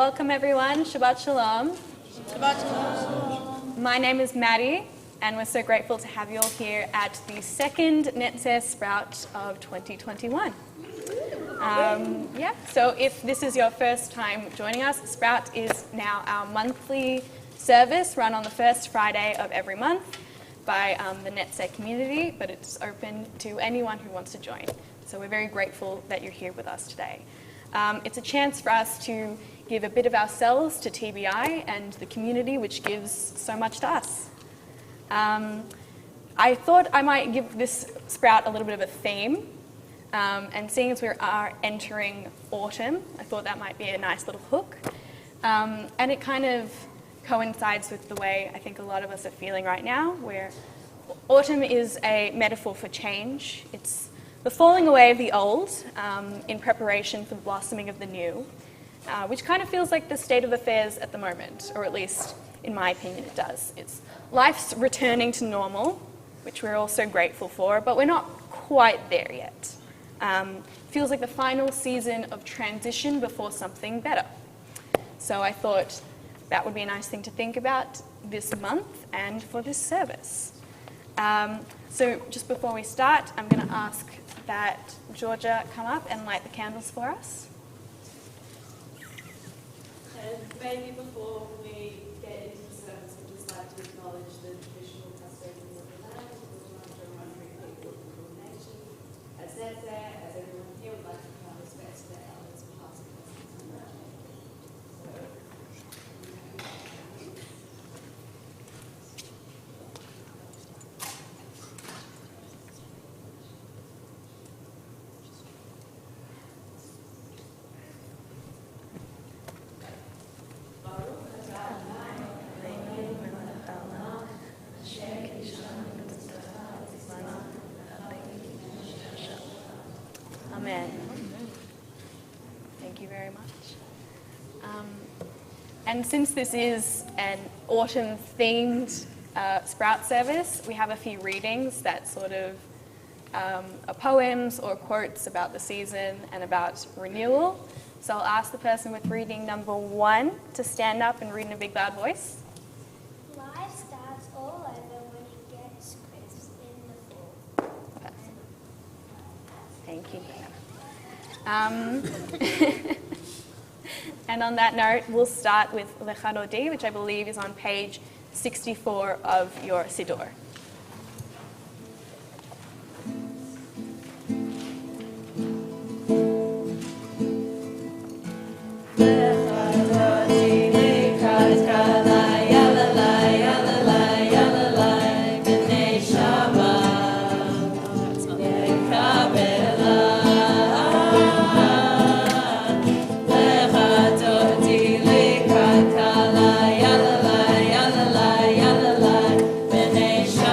Welcome everyone. Shabbat Shalom. Shabbat Shalom. My name is Maddie, and we're so grateful to have you all here at the second Netzer Sprout of 2021. So if this is your first time joining us, Sprout is now our monthly service run on the first Friday of every month by the Netzer community, but it's open to anyone who wants to join. So we're very grateful that you're here with us today. It's a chance for us to give a bit of ourselves to TBI and the community, which gives so much to us. I thought I might give this Sprout a little bit of a theme, and seeing as we are entering autumn, I thought that might be a nice little hook. And it kind of coincides with the way I think a lot of us are feeling right now, where autumn is a metaphor for change. It's the falling away of the old in preparation for the blossoming of the new, which kind of feels like the state of affairs at the moment, or at least in my opinion it does. It's life's returning to normal, which we're all so grateful for, but we're not quite there yet. Feels like the final season of transition before something better. So I thought that would be a nice thing to think about this month and for this service. So just before we start, I'm going to ask that Georgia come up and light the candles for us. And maybe before we get into the service, we'd just like to acknowledge the traditional custodians of the land, the Wandering people of the Kulin Nation. As Netzer, as everyone here would like to pay our respects to their elders, past, present, and emerging. Amen. Thank you very much. And since this is an autumn-themed Sprout service, we have a few readings that sort of are poems or quotes about the season and about renewal. So I'll ask the person with reading number 1 to stand up and read in a big loud voice. Life starts all over when it gets crisp in the fall. Thank you. And on that note, we'll start with Lecha Dodi, which I believe is on page 64 of your Siddur. Shema.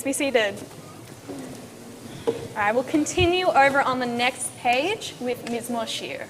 be seated. All right, we'll continue over on the next page with Mizmor Shir.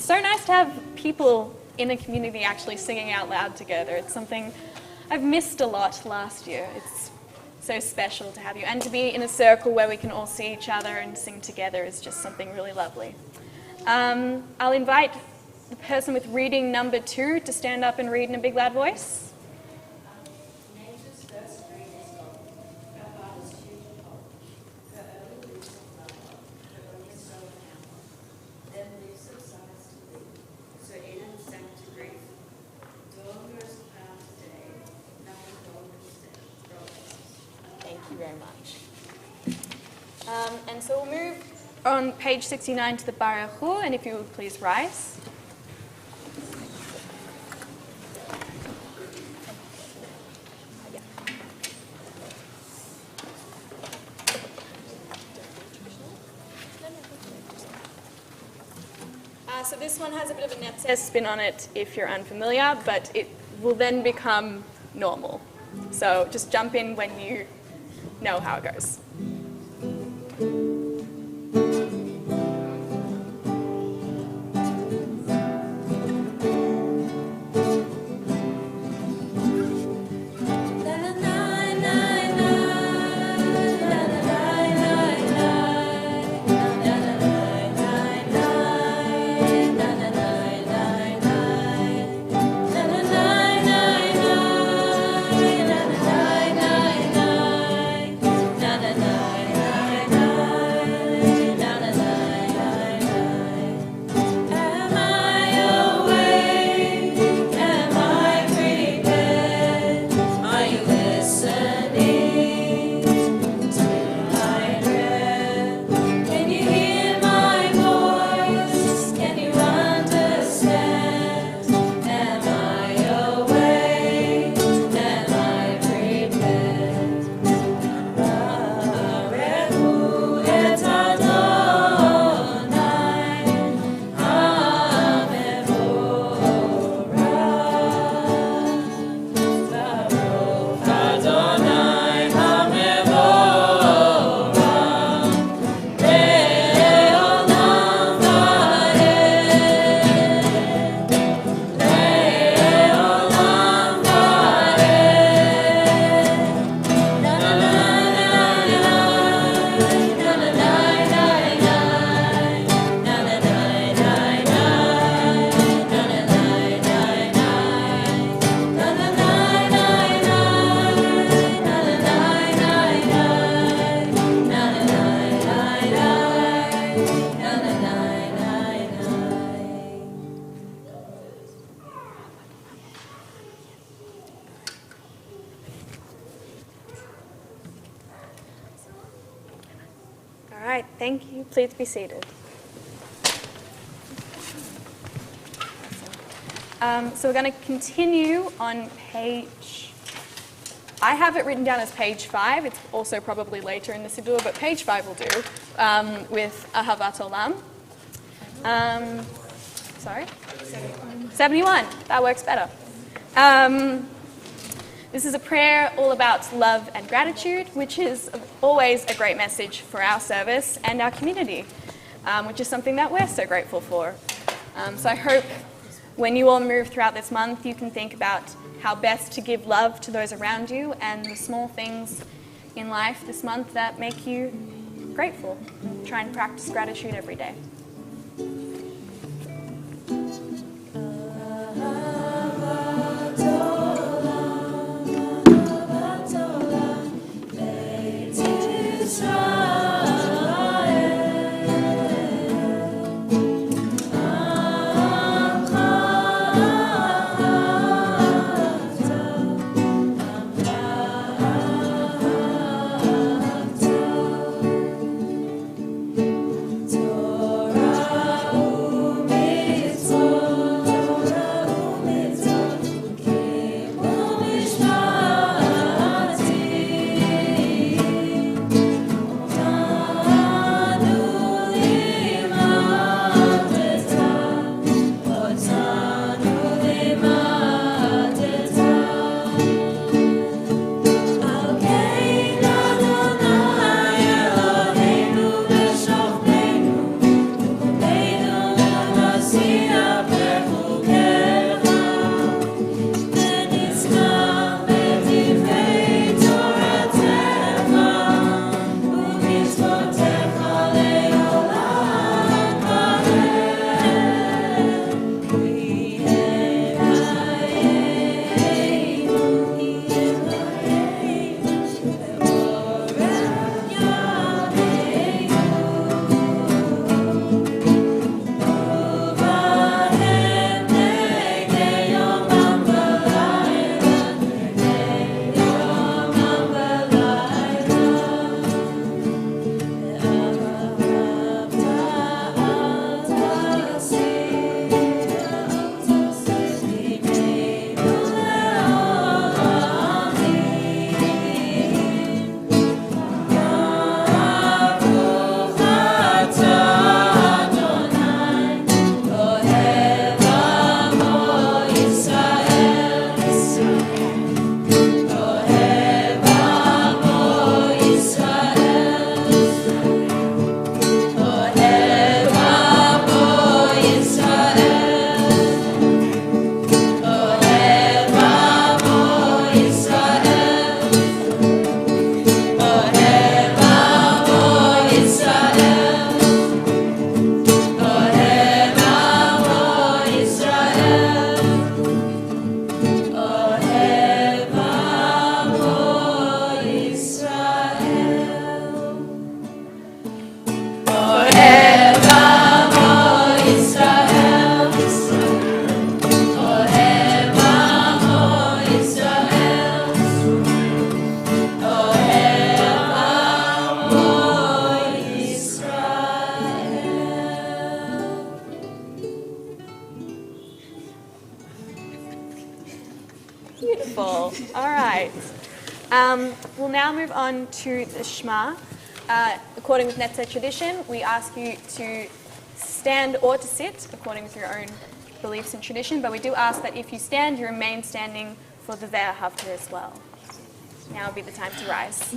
It's so nice to have people in a community actually singing out loud together. It's something I've missed a lot last year. It's so special to have you. And to be in a circle where we can all see each other and sing together is just something really lovely. I'll invite the person with reading number 2 to stand up and read in a big loud voice. Nature's first green is gold. Her heart is true to hope. Her early leaves of flower, her only soul and hour. Then leaves subsides to leave, so Eden sank to grief. Dawn grows proud today, nothing golden grows. Thank you very much. And so we'll move on page 69 to the Baruch Hu, and if you would please rise. So this one has a bit of a Netzer spin on it if you're unfamiliar, but it will then become normal. So just jump in when you know how it goes. All right, thank you. Please be seated. So we're going to continue on page, I have it written down as page 5. It's also probably later in the Siddur, but page 5 will do, with Ahavat Olam. Sorry? 71. That works better. This is a prayer all about love and gratitude, which is always a great message for our service and our community, which is something that we're so grateful for. So I hope when you all move throughout this month, you can think about how best to give love to those around you and the small things in life this month that make you grateful. Try and practice gratitude every day. Torah Wonderful. All right. We'll now move on to the Shema. According with Netzer tradition, we ask you to stand or to sit, according with your own beliefs and tradition, but we do ask that if you stand, you remain standing for the Ve'ahavta as well. Now would be the time to rise.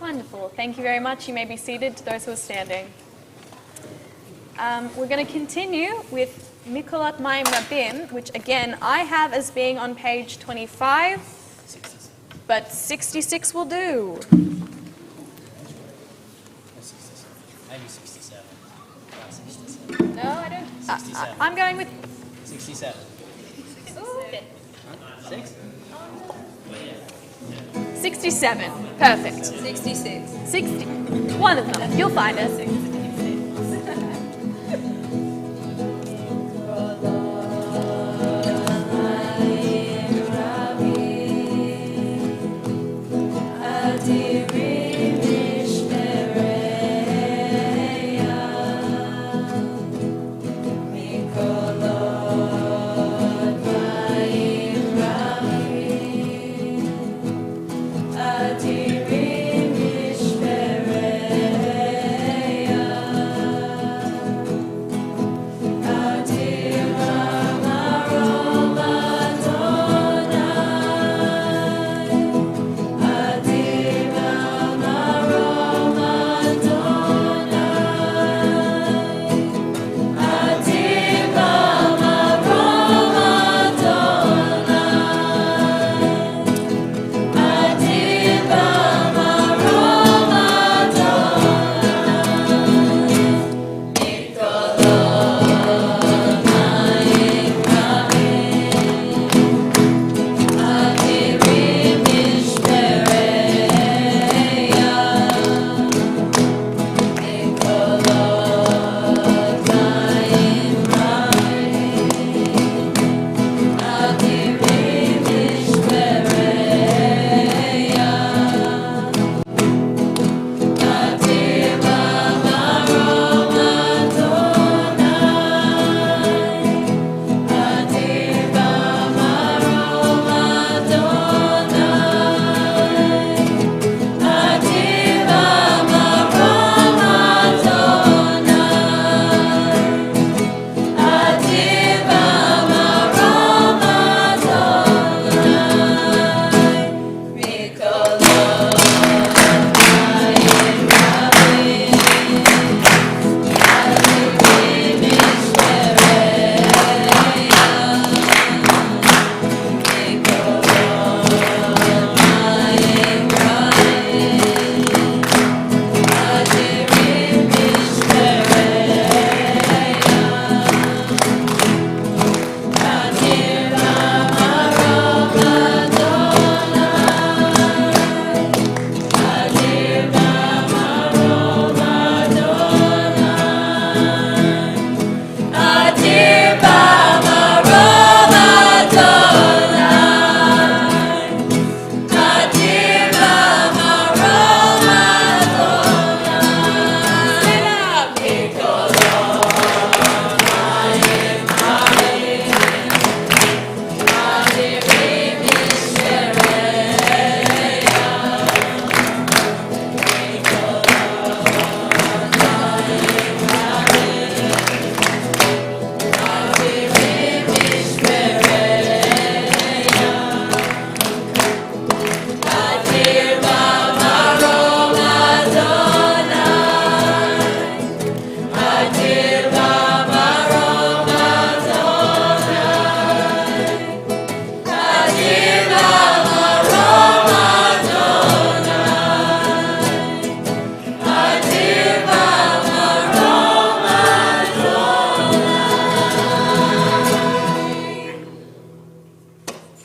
Wonderful. Thank you very much. You may be seated to those who are standing. We're going to continue with Mikolat Mayim Rabim, which again I have as being on page 25, but 66 will do. Maybe 67. No, I don't. 67. I'm going with 67. okay. 6? 67. Perfect. 66. 60. One of them. You'll find us.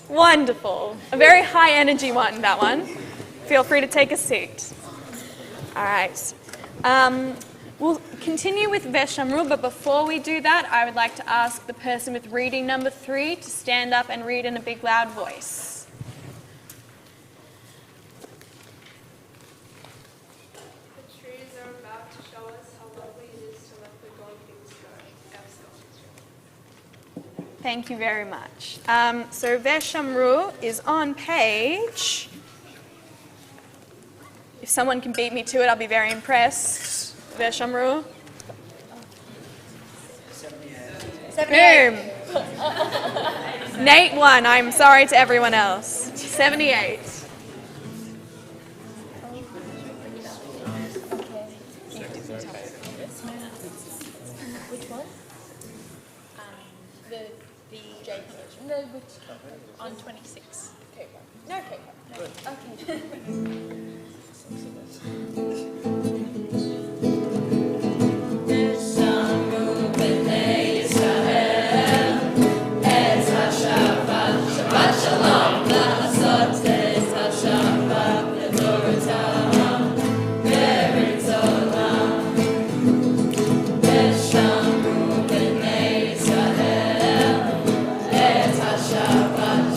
Wonderful. A very high energy one, that one. Feel free to take a seat. All right. We'll continue with Veshamru, but before we do that, I would like to ask the person with reading number 3 to stand up and read in a big loud voice. The trees are about to show us how lovely it is to let the gold things go. Thank you very much. So Veshamru is on page... If someone can beat me to it, I'll be very impressed. Veshamru. 78. Boom. Nate won. I'm sorry to everyone else. 78. Which one? The J version. No, which on 26. No, okay. Okay.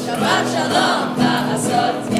Shabbat shalom,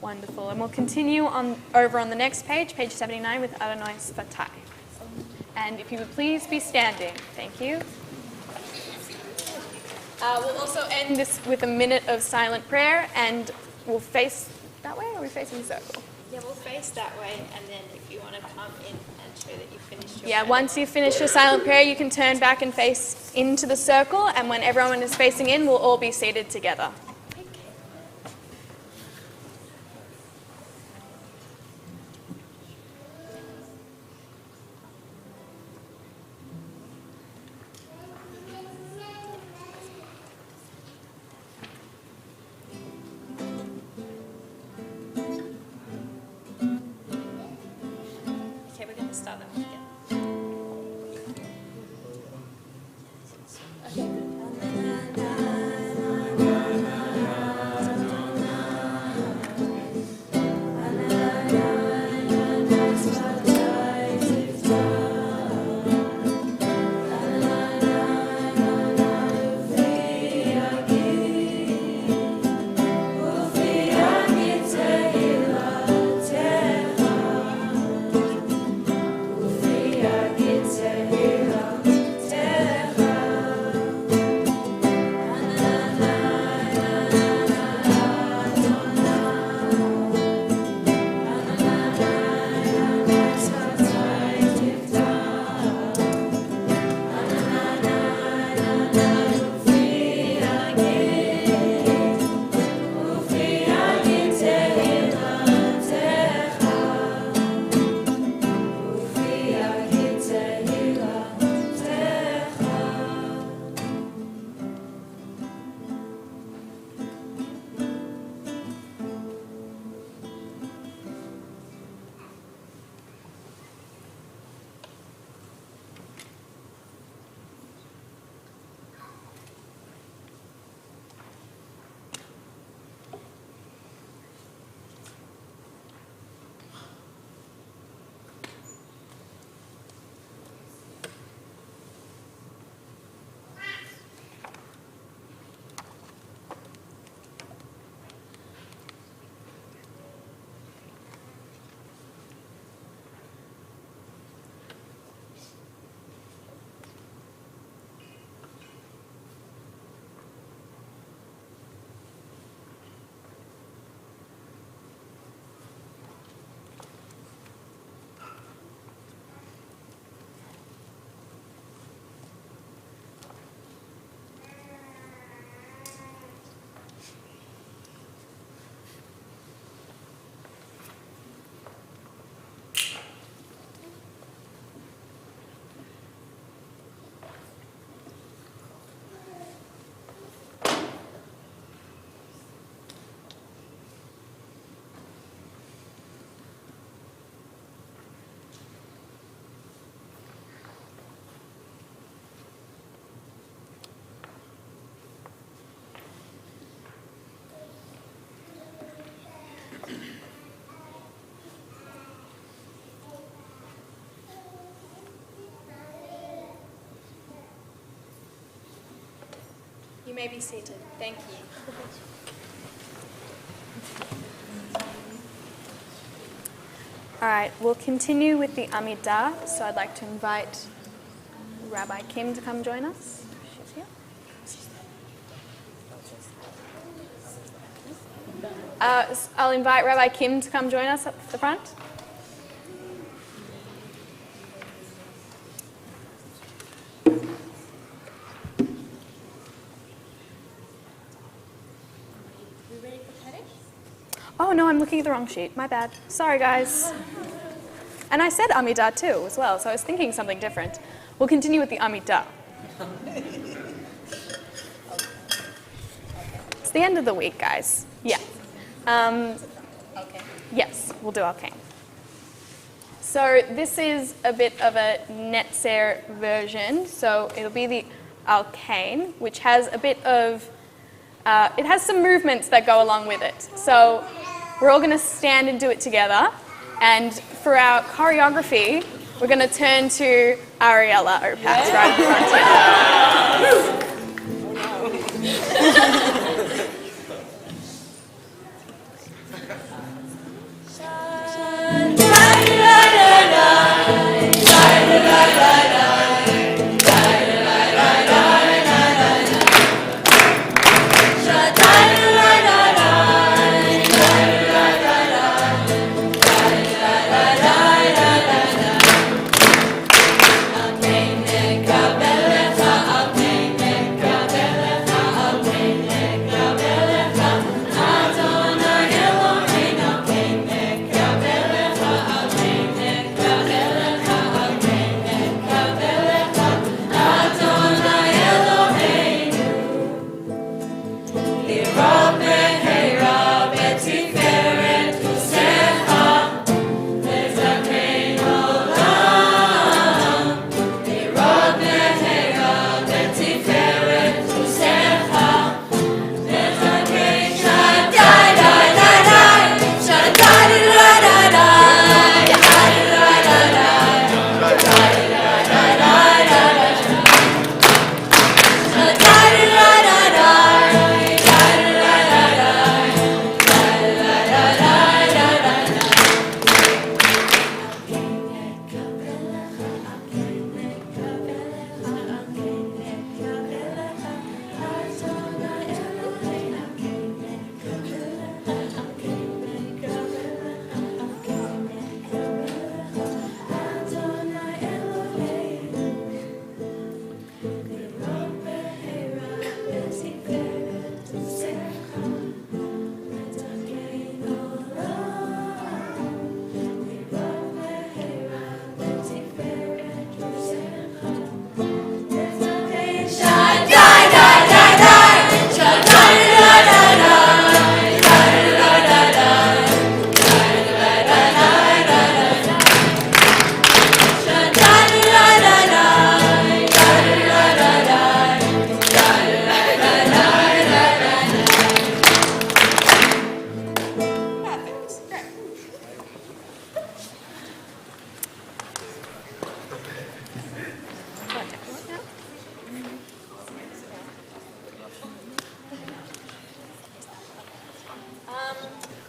Wonderful. And we'll continue over on the next page, page 79, with Adonai Lamb. And if you would please be standing. Thank you. We'll also end this with a minute of silent prayer, and we'll face that way, or are we facing the circle? Yeah, we'll face that way, and then if you want to come in and show that you've finished your Yeah, prayer. once you've finished your silent prayer, you can turn back and face into the circle, and when everyone is facing in, we'll all be seated together. Okay, we're going to start that one again. You may be seated. Thank you. All right, we'll continue with the Amidah. So I'd like to invite Rabbi Kim to come join us. She's here. I'll invite Rabbi Kim to come join us at the front. Oh no, I'm looking at the wrong sheet. My bad. Sorry, guys. And I said Amidah too, as well, so I was thinking something different. We'll continue with the Amidah. It's the end of the week, guys. Yeah. Okay. Yes, we'll do Alkane. So this is a bit of a Netzer version. So it'll be the Alkane, which has a bit of, it has some movements that go along with it. So we're all going to stand and do it together. And for our choreography, we're going to turn to Ariella Opaz right in front here.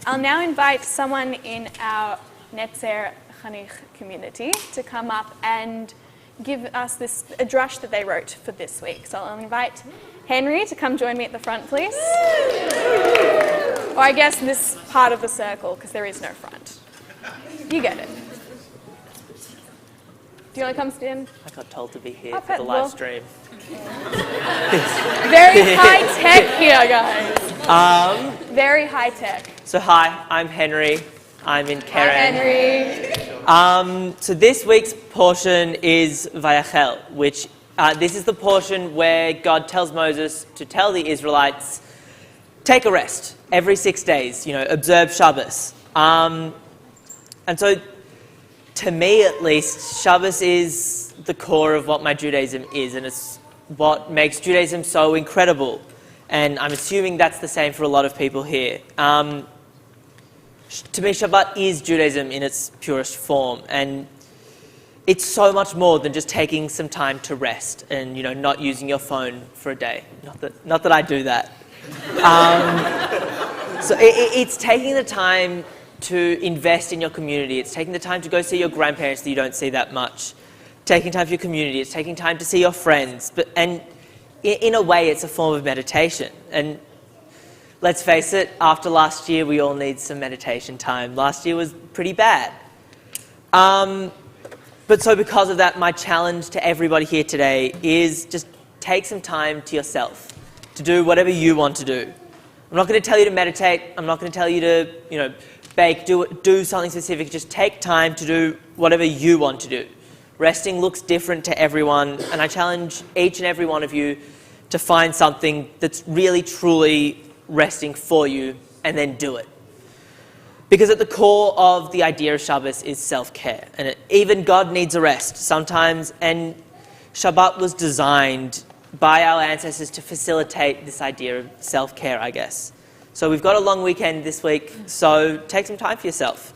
I'll now invite someone in our Netzer Chanich community to come up and give us a drush that they wrote for this week. So I'll invite Henry to come join me at the front, please. Or I guess this part of the circle, because there is no front. You get it. Do you want to come stand? I got told to be here Oh, for the well- live stream. Very high tech here, guys. Very high tech. So hi, I'm Henry. I'm in Hi, Keren. Henry. So this week's portion is Vayachel, which this is the portion where God tells Moses to tell the Israelites, take a rest every 6 days, observe Shabbos. And so to me at least, Shabbos is the core of what my Judaism is, and it's what makes Judaism so incredible. And I'm assuming that's the same for a lot of people here. To me, Shabbat is Judaism in its purest form, and it's so much more than just taking some time to rest and not using your phone for a day. Not that I do that. So it's taking the time to invest in your community. It's taking the time to go see your grandparents that you don't see that much. Taking time for your community. It's taking time to see your friends. And in a way, it's a form of meditation. And let's face it, after last year, we all need some meditation time. Last year was pretty bad. But so because of that, my challenge to everybody here today is just take some time to yourself, to do whatever you want to do. I'm not going to tell you to meditate. I'm not going to tell you to, bake, do something specific. Just take time to do whatever you want to do. Resting looks different to everyone, and I challenge each and every one of you to find something that's really, truly resting for you, and then do it. Because at the core of the idea of Shabbos is self-care, and even God needs a rest sometimes, and Shabbat was designed by our ancestors to facilitate this idea of self-care, I guess. So we've got a long weekend this week, so take some time for yourself.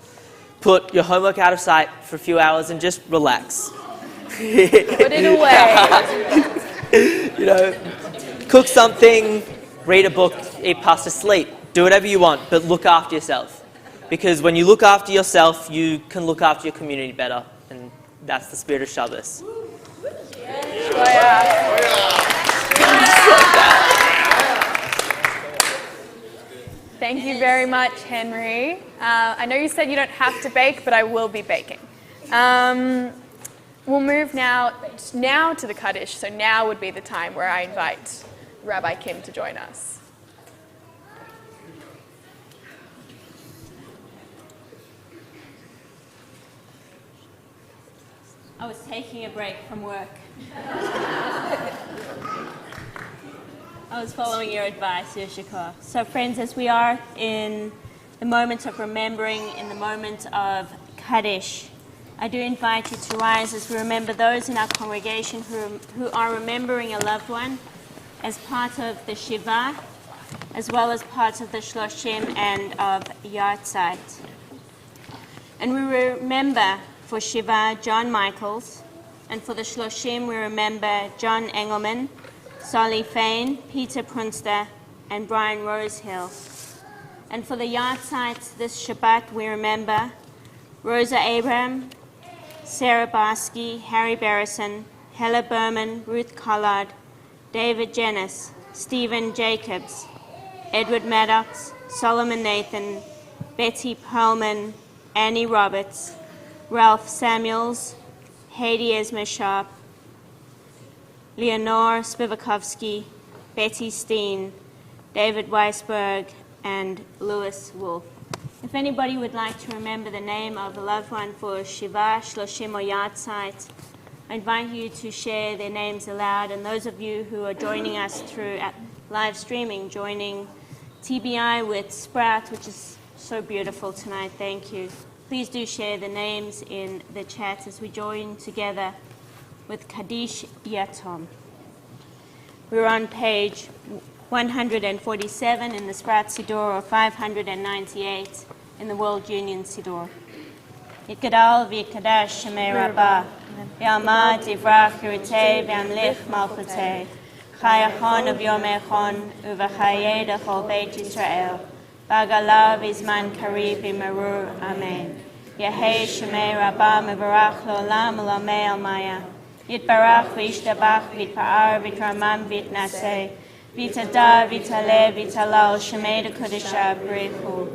Put your homework out of sight for a few hours and just relax. Put it away. Cook something, read a book, eat pasta, sleep. Do whatever you want, but look after yourself. Because when you look after yourself, you can look after your community better. And that's the spirit of Shabbos. Thank you very much, Henry. I know you said you don't have to bake, but I will be baking. We'll move now to the Kaddish. So now would be the time where I invite Rabbi Kim to join us. I was taking a break from work. I was following your advice, Yoshiko. So friends, as we are in the moment of remembering, in the moment of Kaddish, I do invite you to rise as we remember those in our congregation who are remembering a loved one as part of the Shiva, as well as part of the Shloshim and of Yartzeit. And we remember for Shiva, John Michaels, and for the Shloshim, we remember John Engelman, Solly Fain, Peter Prunster, and Brian Rosehill. And for the Yartzeit this Shabbat, we remember Rosa Abraham, Sarah Barsky, Harry Barrison, Hella Berman, Ruth Collard, David Jennis, Stephen Jacobs, Edward Maddox, Solomon Nathan, Betty Perlman, Annie Roberts, Ralph Samuels, Heidi Esmer Sharp, Leonore Spivakovsky, Betty Steen, David Weisberg, and Louis Wolf. If anybody would like to remember the name of a loved one for Shiva, Shloshim, or Yartzeit, I invite you to share their names aloud. And those of you who are joining us through live streaming, joining TBI with Sprout, which is so beautiful tonight, thank you. Please do share the names in the chat as we join together with Kaddish Yatom. We're on page 147 in the Sprout Siddur, or 598 in the World Union Siddur. Yikadal v'yikadash shemei rabbah, v'yamad divrach yiritei v'yamlich malchutei, chayachon u'vyom echon u'v'chayei d'chol beit Yisrael, v'agalav v'zman karib v'merur, amen. Yehei shemei rabbah mevarach l'olam u'lamei almaya, yitbarach v'yishtabach v'yitpa'ar v'yitramam v'yitnaseh, v'yitada v'yitaleh v'yitalal shemei d'kodesha b'rechu,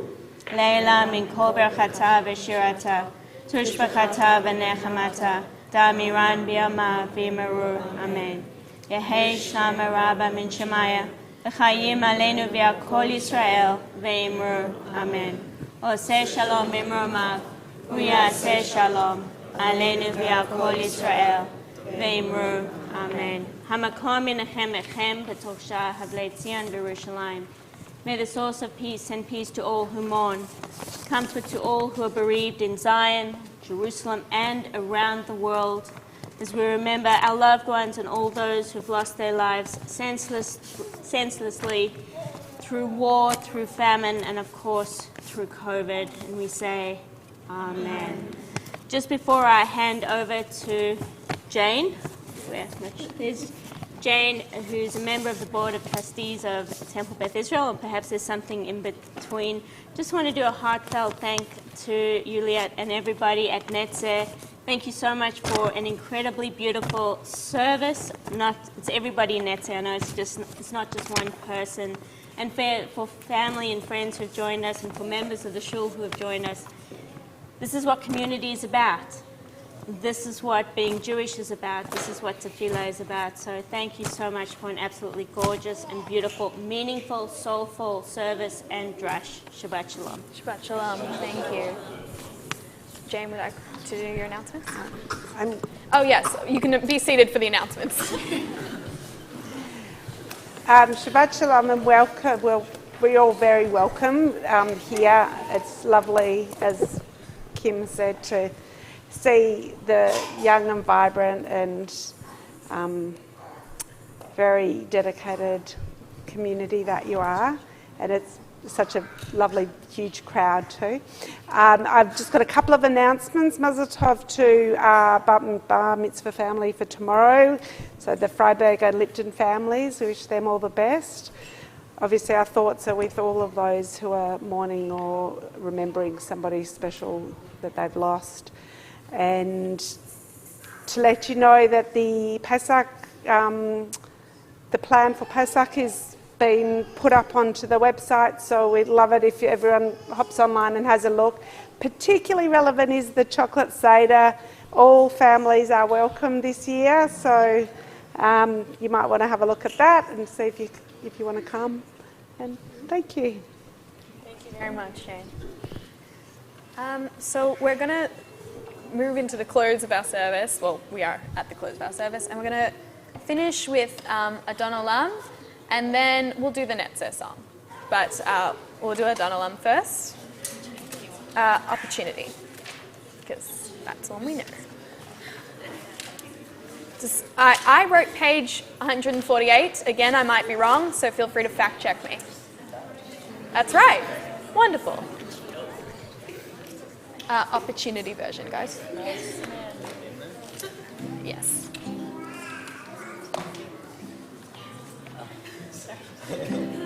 leila min kol berchata v'shirata, tushbachata v'nechamata, damiran b'yama v'ymerur, amen. Yehei shlama rabba min shemaya, v'chayim aleinu v'yal kol Yisrael v'yimur, amen. Oseh shalom v'yimur Uyaseh shalom, aleinu v'yal kol Yisrael, v'yimru, amen. Hamakom yinachem echem b'toch shah havlei Tzion v'Yerushalayim. May the source of peace send peace to all who mourn, comfort to all who are bereaved in Zion, Jerusalem, and around the world, as we remember our loved ones and all those who've lost their lives senselessly through war, through famine, and of course through COVID. And we say, amen. Just before I hand over to Jane, there's Jane, who's a member of the Board of Trustees of Temple Beth Israel, and perhaps there's something in between. Just want to do a heartfelt thank to Juliet and everybody at Netzer. Thank you so much for an incredibly beautiful service. It's everybody in Netzer. I know it's not just one person. And for family and friends who've joined us, and for members of the shul who have joined us, this is what community is about. this is what being Jewish is about. This is what tefillah is about. So thank you so much for an absolutely gorgeous and beautiful, meaningful, soulful service and drash. Shabbat Shalom. Shabbat Shalom. Thank you. Jane, would you like to do your announcements? Oh, yes. You can be seated for the announcements. Shabbat Shalom and welcome. Well, we're all very welcome here. It's lovely, as Kim said, to see the young and vibrant and very dedicated community that you are. And it's such a lovely, huge crowd too. I've just got a couple of announcements. Mazel tov to Bar Mitzvah family for tomorrow. So the Freiberg and Lipton families, we wish them all the best. Obviously our thoughts are with all of those who are mourning or remembering somebody special that they've lost. And to let you know that the Pesach, the plan for Pesach is been put up onto the website, so we'd love it if everyone hops online and has a look. Particularly relevant is the chocolate Seder. All families are welcome this year, so you might want to have a look at that and see if you want to come. And thank you. Thank you very much, Shane. So we're going to move into the close of our service. Well, we are at the close of our service, and we're going to finish with Adonai Lamb, and then we'll do the Netzer song. But we'll do Adonai Lamb first. Opportunity, because that's one we know. I wrote page 148. Again, I might be wrong, so feel free to fact check me. That's right. Wonderful. Opportunity version, guys. Yes. Torah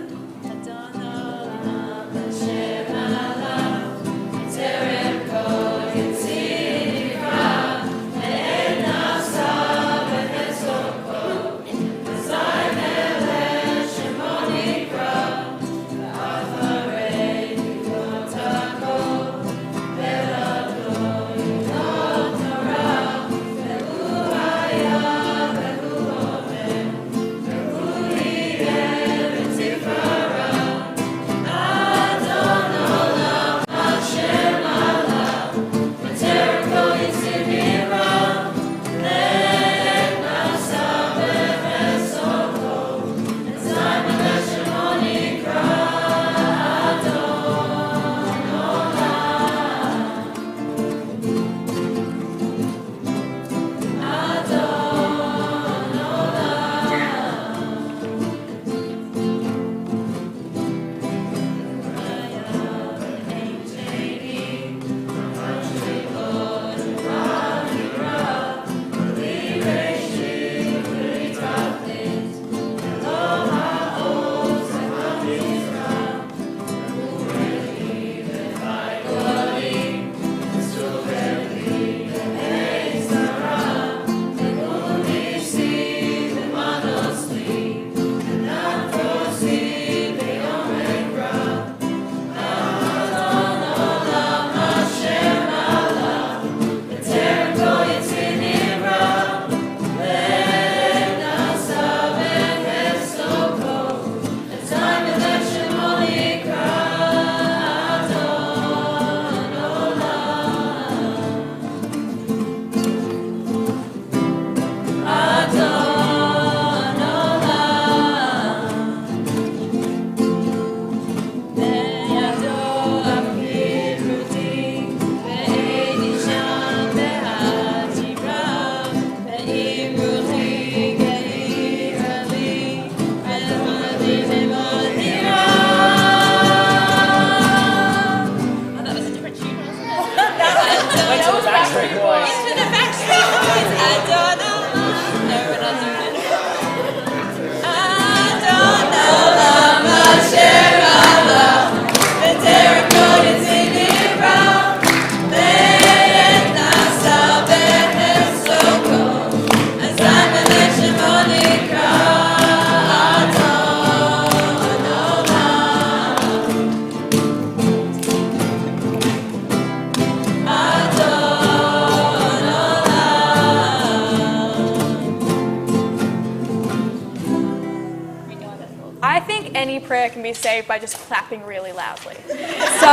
any prayer can be saved by just clapping really loudly. So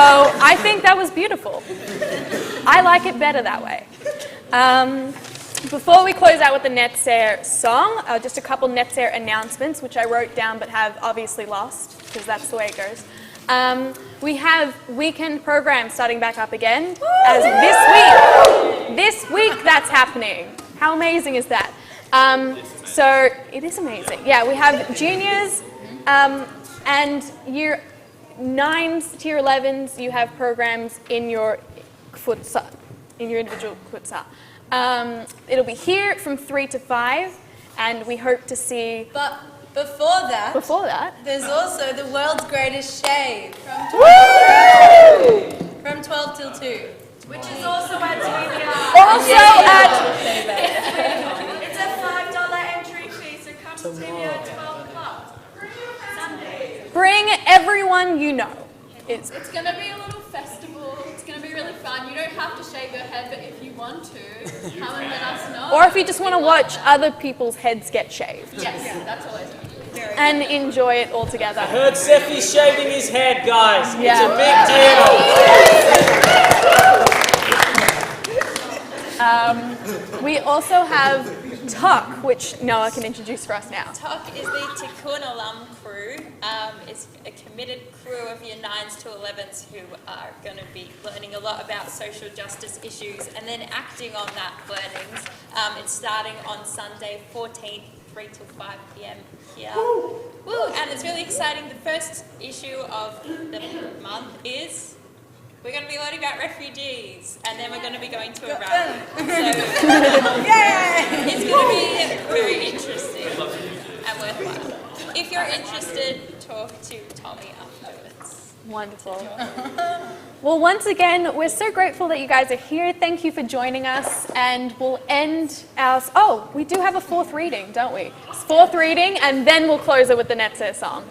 I think that was beautiful. I like it better that way. Before we close out with the Netzer song, just a couple Netzer announcements, which I wrote down but have obviously lost, because that's the way it goes. We have weekend programs starting back up again as this week that's happening. How amazing is that? So it is amazing. Yeah, we have juniors and year 9s to year 11s. You have programs in your futsal, in your individual futsal. It'll be here from 3 to 5, and we hope to see. But before that, there's also the world's greatest shave from 12 till 2, which is also at It's a $5 entry fee, so come to TV at 12 o'clock. Sunday. Bring everyone you know. It's going to be a little festival. It's going to be really fun. You don't have to shave your head, but if you want to, come and let us know. Or if you just want to watch other people's heads get shaved. Yes, that's always good. And enjoy it all together. I heard Sephi's shaving his head, guys. Yeah. It's a big deal. We also have Tuck, which Noah can introduce for us now. Tuck is the Tikkun Olam crew. It's a committed crew of year 9s to 11s who are going to be learning a lot about social justice issues and then acting on that learnings. It's starting on Sunday 14th, 3 till 5 p.m. here. Woo! And it's really exciting. The first issue of the month is we're going to be learning about refugees, and then we're going to be going to a rally. So it's going to be very interesting and worthwhile. If you're interested, talk to Tommy afterwards. Wonderful. Well, once again, we're so grateful that you guys are here. Thank you for joining us, and we'll end our... Oh, we do have a 4th reading, don't we? It's 4th reading, and then we'll close it with the Netzer song.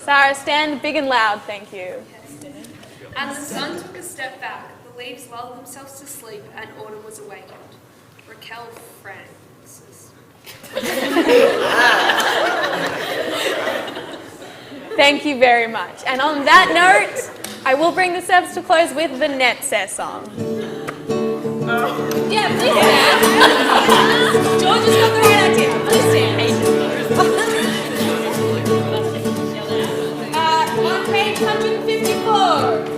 Sarah, stand big and loud, thank you. And the sun took a step back, the leaves lulled themselves to sleep, and autumn was awakened. Raquel Francis. Thank you very much. And on that note, I will bring the service to close with the Netzer song. Yeah, please stand. George has got the right idea. Please stand. On page 154.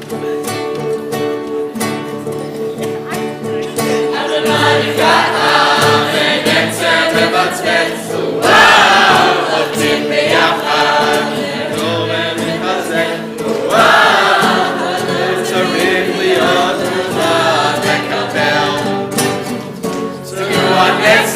Let's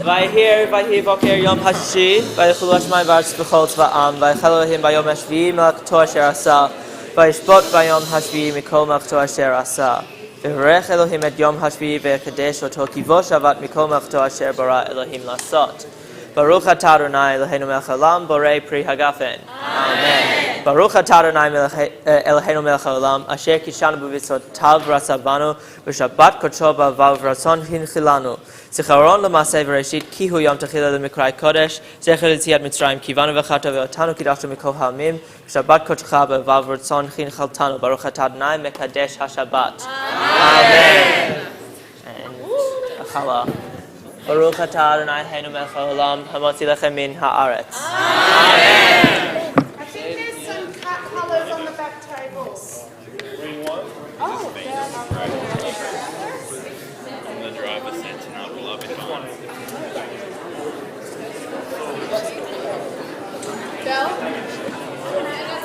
ויהי בוקר יום השישי, ויחולו השמיים והארץ בכל צבאם, ויחל אלוהים ביום השביעי מלאכתו אשר עשה, וישבות ביום השביעי מכל מלאכתו אשר עשה. ויברך אלוהים את יום השביעי ויקדש אותו, כי בו שבת מכל מלאכתו אשר ברא אלוהים לעשות. ברוך אתה אדוני אלוהינו מלך העולם, בורא פרי הגפן. אמן. ברוך אתה אדוני אלוהינו מלך העולם, אשר קידשנו במצוותיו ורצה בנו, בשבת קודשו בעבר ורצון הנחילנו. זיכרון למעשה בראשית, כי הוא יום תחילה למקראי קודש, זכר ליציאת מצרים, כי באנו ובחרת ואותנו קידשת מכל העמים, בשבת קודשך בעבר ורצון הנחלתנו. ברוך אתה אדוני מקדש השבת. אמן. החלה. ברוך אתה אדוני אלוהינו מלך העולם, המוציא לכם מן הארץ. Amen. I think there's some colours on the back tables. Oh, From the driver's seat tonight, we'll love it on. Belle?